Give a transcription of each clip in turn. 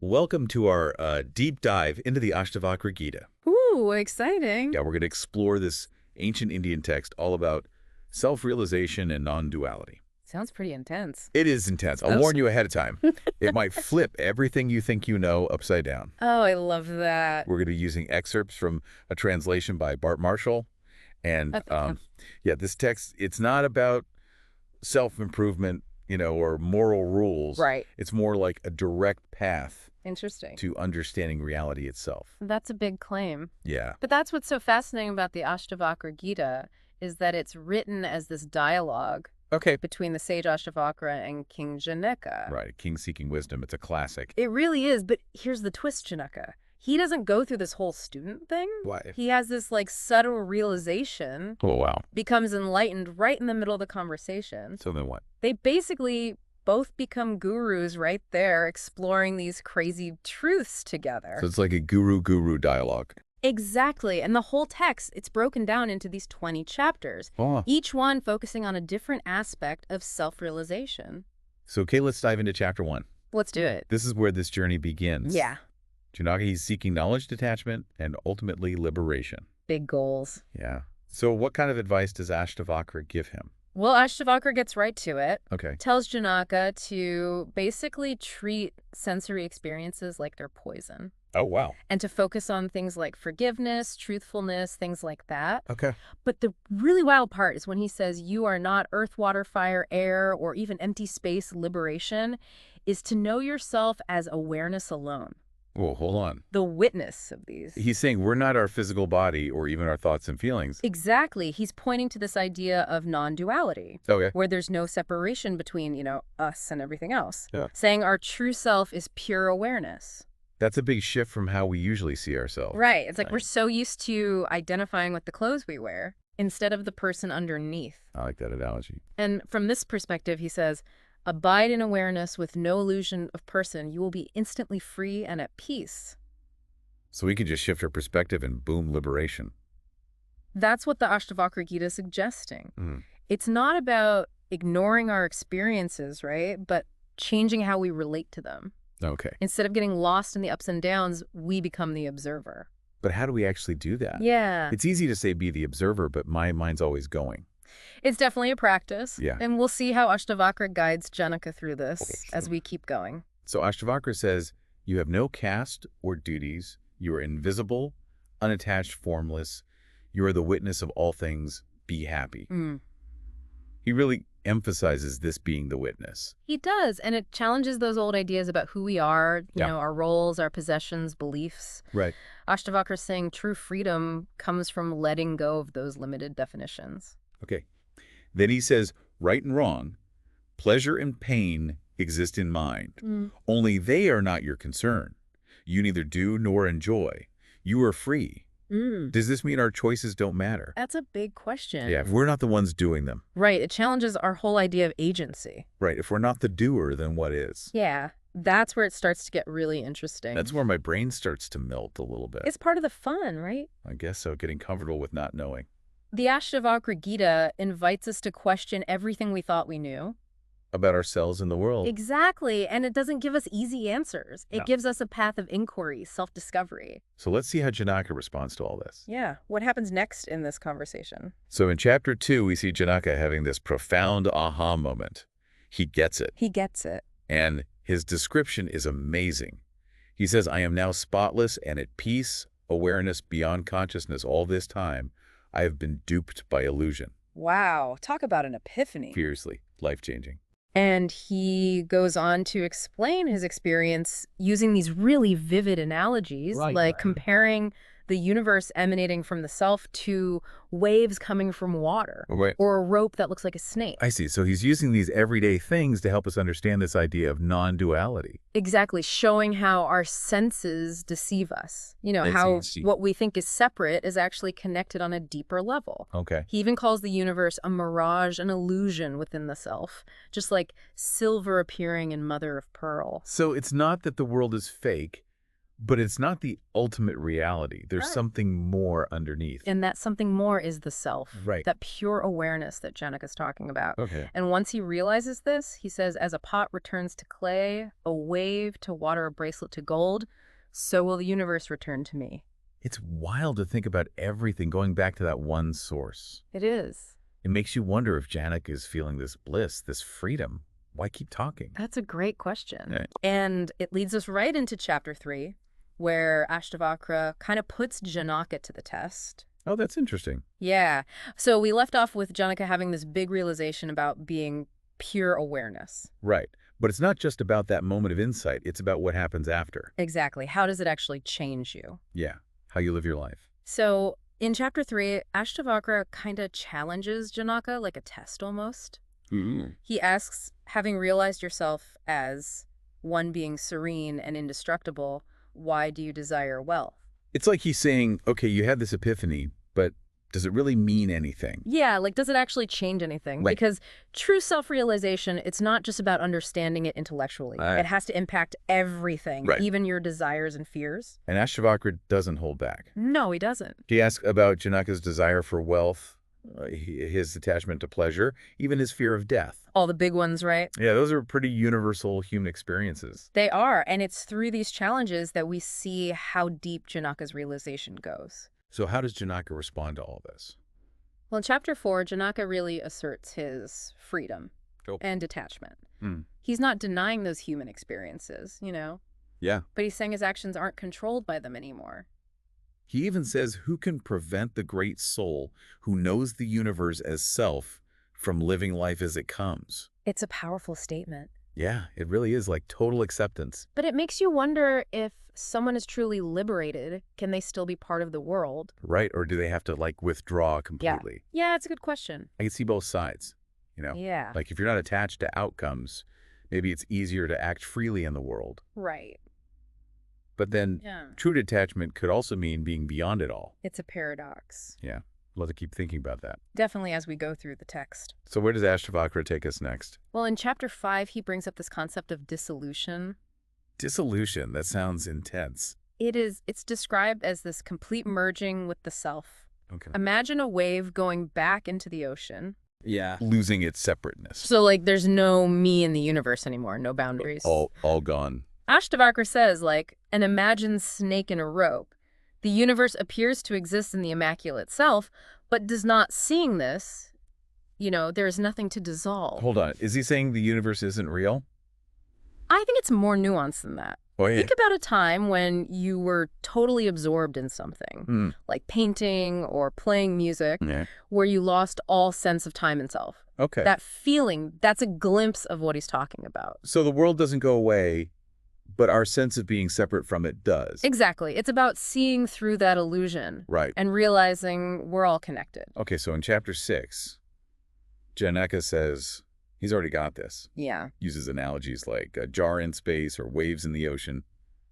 Welcome to our deep dive into the Astavakra Gita. Ooh, exciting. Yeah, we're going to explore this ancient Indian text all about self-realization and non-duality. Sounds pretty intense. It is intense. I'll warn you ahead of time. It might flip everything you think you know upside down. Oh, I love that. We're going to be using excerpts from a translation by Bart Marshall. And yeah, this text, it's not about self-improvement, or moral rules. Right. It's more like a direct path Interesting. to understanding reality itself. That's a big claim. Yeah. But that's what's so fascinating about the Astavakra Gita is that it's written as this dialogue Okay. between the sage Astavakra and King Janaka. Right. King Seeking Wisdom. It's a classic. It really is, but here's the twist, Janaka. He doesn't go through this whole student thing. Why? He has this subtle realization, Oh, wow. becomes enlightened right in the middle of the conversation. So then what? They basically both become gurus right there, exploring these crazy truths together. So it's like a guru-guru dialogue. Exactly. And the whole text, it's broken down into these 20 chapters, Oh. each one focusing on a different aspect of self-realization. So, okay, let's dive into chapter 1. Let's do it. This is where this journey begins. Yeah. Janaka, he's seeking knowledge detachment and ultimately liberation. Big goals. Yeah. So what kind of advice does Astavakra give him? Well, Astavakra gets right to it. Okay. Tells Janaka to basically treat sensory experiences like they're poison. Oh, wow. And to focus on things like forgiveness, truthfulness, things like that. Okay. But the really wild part is when he says you are not earth, water, fire, air, or even empty space liberation, is to know yourself as awareness alone. Whoa, hold on. The witness of these. He's saying we're not our physical body or even our thoughts and feelings. Exactly. He's pointing to this idea of non-duality. Okay. Where there's no separation between, us and everything else. Yeah. Saying our true self is pure awareness. That's a big shift from how we usually see ourselves. Right. It's like Right. we're so used to identifying with the clothes we wear instead of the person underneath. I like that analogy. And from this perspective, he says, abide in awareness with no illusion of person. You will be instantly free and at peace. So we can just shift our perspective and boom, liberation. That's what the Astavakra Gita is suggesting. Mm. It's not about ignoring our experiences, right? But changing how we relate to them. Okay. Instead of getting lost in the ups and downs, we become the observer. But how do we actually do that? Yeah. It's easy to say be the observer, but my mind's always going. It's definitely a practice. Yeah. And we'll see how Astavakra guides Janaka through this Okay, as sure. we keep going. So Astavakra says, you have no caste or duties. You are invisible, unattached, formless. You are the witness of all things. Be happy. Mm. He really emphasizes this being the witness. He does, and it challenges those old ideas about who we are, Yeah. our roles, our possessions, beliefs. Right. Astavakra is saying true freedom comes from letting go of those limited definitions. Okay. Then he says, right and wrong, pleasure and pain exist in mind. Only they are not your concern. You neither do nor enjoy. You are free. Does this mean our choices don't matter? That's a big question. Yeah, if we're not the ones doing them. Right, it challenges our whole idea of agency. Right, if we're not the doer, then what is? Yeah, that's where it starts to get really interesting. That's where my brain starts to melt a little bit. It's part of the fun, right? I guess so, getting comfortable with not knowing. The Astavakra Gita invites us to question everything we thought we knew. About ourselves and the world. Exactly, and it doesn't give us easy answers. It No. gives us a path of inquiry, self-discovery. So let's see how Janaka responds to all this. Yeah, what happens next in this conversation? So in chapter 2, we see Janaka having this profound aha moment. He gets it. He gets it. And his description is amazing. He says, I am now spotless and at peace, awareness beyond consciousness all this time. I have been duped by illusion. Wow, talk about an epiphany. Fiercely, life-changing. And he goes on to explain his experience using these really vivid analogies, like comparing the universe emanating from the self to waves coming from water, Right. or a rope that looks like a snake. I see. So he's using these everyday things to help us understand this idea of non-duality. Exactly, showing how our senses deceive us. I How see. what we think is separate is actually connected on a deeper level. Okay. He even calls the universe a mirage, an illusion within the self, just like silver appearing in mother of pearl. So it's not that the world is fake, But it's not the ultimate reality. There's Right. something more underneath. And that something more is the self, Right. that pure awareness that Janaka's talking about. Okay. And once he realizes this, he says, as a pot returns to clay, a wave to water a bracelet to gold, so will the universe return to me. It's wild to think about everything going back to that one source. It is. It makes you wonder if Janak is feeling this bliss, this freedom. Why keep talking? That's a great question. Yeah. And it leads us right into chapter 3, where Astavakra kind of puts Janaka to the test. Oh, that's interesting. Yeah. So we left off with Janaka having this big realization about being pure awareness. Right. But it's not just about that moment of insight. It's about what happens after. Exactly. How does it actually change you? Yeah. How you live your life. So in chapter 3, Astavakra kind of challenges Janaka like a test almost. He asks, having realized yourself as one being serene and indestructible, why do you desire wealth? It's like he's saying, okay, you had this epiphany, but does it really mean anything? Yeah, like does it actually change anything? Right. Because true self-realization, it's not just about understanding it intellectually. Right. It has to impact everything, Right. even your desires and fears. And Astavakra doesn't hold back. No, he doesn't. He asks about Janaka's desire for wealth, his attachment to pleasure, even his fear of death. All the big ones, right? Yeah, those are pretty universal human experiences. They are, and it's through these challenges that we see how deep Janaka's realization goes. So how does Janaka respond to all this? Well, in chapter 4, Janaka really asserts his freedom and detachment. He's not denying those human experiences, Yeah. but he's saying his actions aren't controlled by them anymore. He even says, who can prevent the great soul who knows the universe as self from living life as it comes? It's a powerful statement. Yeah, it really is like total acceptance. But it makes you wonder if someone is truly liberated, can they still be part of the world? Right? Or do they have to like withdraw completely? Yeah, it's a good question. I can see both sides, Yeah. Like if you're not attached to outcomes, maybe it's easier to act freely in the world. Right. But then true detachment could also mean being beyond it all. It's a paradox. Yeah. We'll have to keep thinking about that. Definitely as we go through the text. So where does Astavakra take us next? Well, in chapter 5, he brings up this concept of dissolution. Dissolution, that sounds intense. It's described as this complete merging with the self. Okay. Imagine a wave going back into the ocean. Yeah. Losing its separateness. So like there's no me in the universe anymore, no boundaries. All gone. Astavakra says like an imagined snake in a rope. The universe appears to exist in the immaculate self, but does not seeing this, there is nothing to dissolve. Hold on. Is he saying the universe isn't real? I think it's more nuanced than that. Oh, yeah. Think about a time when you were totally absorbed in something, like painting or playing music, where you lost all sense of time and self. Okay. That feeling, that's a glimpse of what he's talking about. So the world doesn't go away, but our sense of being separate from it does. Exactly. It's about seeing through that illusion. Right. And realizing we're all connected. Okay, so in chapter 6, Janaka says he's already got this. Yeah. Uses analogies like a jar in space or waves in the ocean.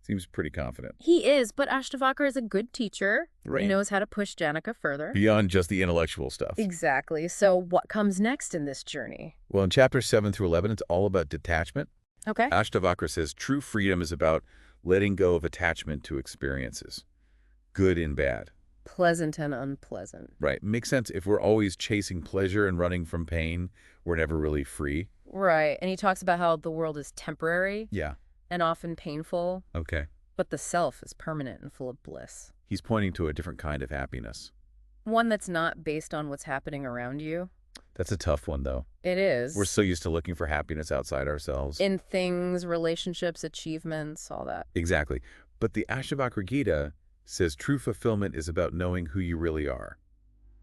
Seems pretty confident. He is, but Astavakra is a good teacher. Right. He knows how to push Janaka further. Beyond just the intellectual stuff. Exactly. So what comes next in this journey? Well, in chapter 7 through 11, it's all about detachment. Okay. Astavakra says true freedom is about letting go of attachment to experiences, good and bad. Pleasant and unpleasant. Right. Makes sense. If we're always chasing pleasure and running from pain, we're never really free. Right. And he talks about how the world is temporary. Yeah. And often painful. Okay. But the self is permanent and full of bliss. He's pointing to a different kind of happiness. One that's not based on what's happening around you. That's a tough one, though. It is. We're so used to looking for happiness outside ourselves. In things, relationships, achievements, all that. Exactly. But the Astavakra Gita says true fulfillment is about knowing who you really are.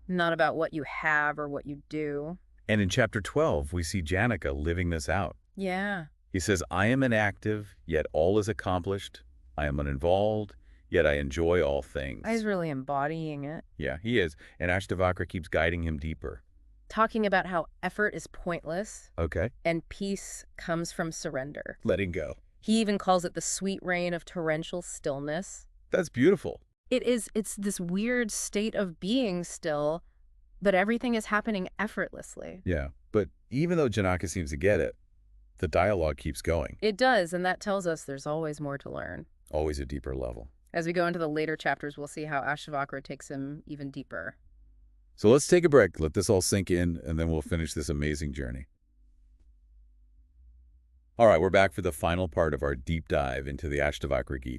Not about what you have or what you do. And in chapter 12, we see Janaka living this out. Yeah. He says, I am inactive, yet all is accomplished. I am uninvolved, yet I enjoy all things. He's really embodying it. Yeah, he is. And Astavakra keeps guiding him deeper. Talking about how effort is pointless. Okay. And peace comes from surrender. Letting go. He even calls it the sweet rain of torrential stillness. That's beautiful. It's this weird state of being still, but everything is happening effortlessly. Yeah, but even though Janaka seems to get it, the dialogue keeps going. It does, and that tells us there's always more to learn. Always a deeper level. As we go into the later chapters, we'll see how Astavakra takes him even deeper. So let's take a break, let this all sink in, and then we'll finish this amazing journey. All right, we're back for the final part of our deep dive into the Astavakra Geeta.